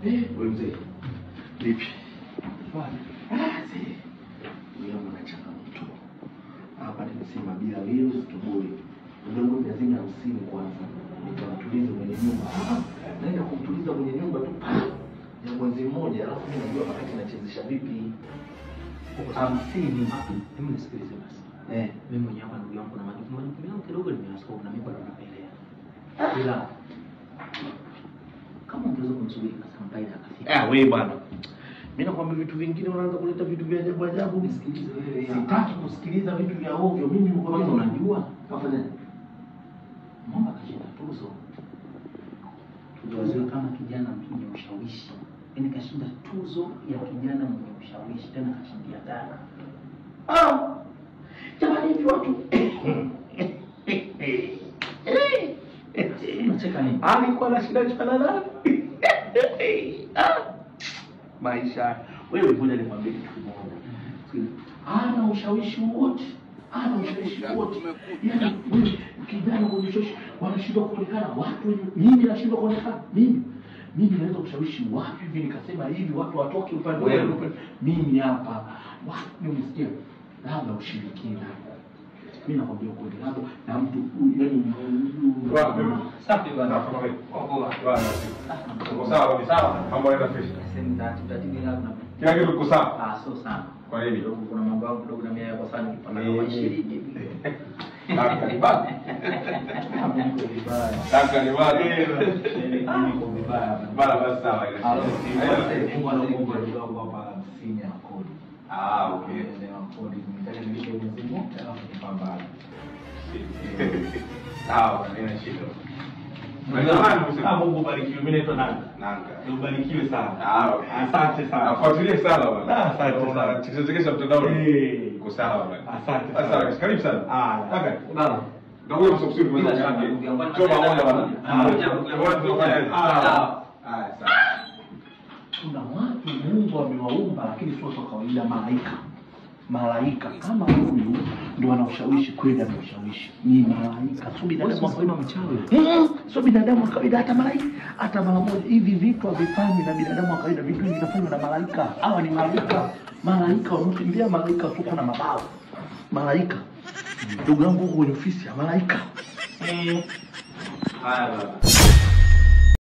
Wewe mzee. Vipi? Wewe una changamoto. Hapa nimesema bila leo sitoboi. Ndio lazima 50 kwanza. Nitamtuliza mwenye nyumba. Naenda kumtuliza mwenye nyumba tu. Ya mwezi mmoja alafu mimi najua wakati nachezesha vipi. 50. Mimi nisikilize basi. Mimi mwenyewe hapa ndugu yangu na majukumu kidogo nimeaskofu na mimi bado naendelea. Ila kama ungeweza kumsubiri kasa mpaida akafika. Wewe bwana. Mimi nakwambia vitu vingine unaanza kuleta vitu vya ajabu ajabu. Nisikilize wewe. Sitaki kusikiliza vitu vya ovyo. Mimi Kwa nini unajua? Afanye. Mama kashinda tuzo. Tuzo kama kijana mwenye ushawishi. Yaani kashinda tuzo ya kijana mwenye ushawishi tena kashindia dada. Jamani hivi watu. Unacheka nini? Alikuwa na shida chana nani? Maisha. Wewe ngoja nikwambie kitu kimoja. Ana ushawishi wote. Yaani wewe kijana mwenye ushawishi wanashindwa kuonekana watu. Mimi nashindwa kuonekana. Mimi naweza kushawishi watu hivi nikasema hivi watu watoke upande wangu. Mimi hapa watu nimesikia labda ushirikina. Mimi nakwambia kweli hapo na mtu yaani safi bwana. Kwa sawa sawa. Mambo yanaenda fresh. Sasa tutatibu labda. Kila kitu kiko sawa. Sio sana. Kwa nini? Kuna mambo yangu kidogo na mimi yako sana nikipata kama 20 hivi. Taka ni bado. Taka ni bado. Niko vibaya. Bala basi sawa ile. Mungu anakuomba ndugu wangu hapa msinya kodi. Okay. Kodi nitaka nilishe mzimu alafu nipambane. Sawa, nina shida. Mungu barikiwe. Mimi naitwa Nanga. Ubarikiwe sana. Asante sana. Nafuatilia sana bwana. Asante sana. Tukichezekesha mtandaoni. Uko sawa bwana. Asante sana. Asante. Karibu sana. Okay. Bana. Ndio msubiri mmoja chake. Choma moja bwana. Sawa. Kuna watu Mungu amewaumba lakini sio kwa kawaida malaika kama huyu ndio anaushawishi kweli anaushawishi ni malaika sio binadamu kama mchawi sio binadamu wa kawaida hata malaika hata mara moja hivi vitu havifanywi na binadamu wa kawaida vitu hivi vinafanywa na malaika hawa ni malaika wanaokimbia malaika sio na mabawa malaika ndugu yangu huko kwenye ofisi ya malaika haya baba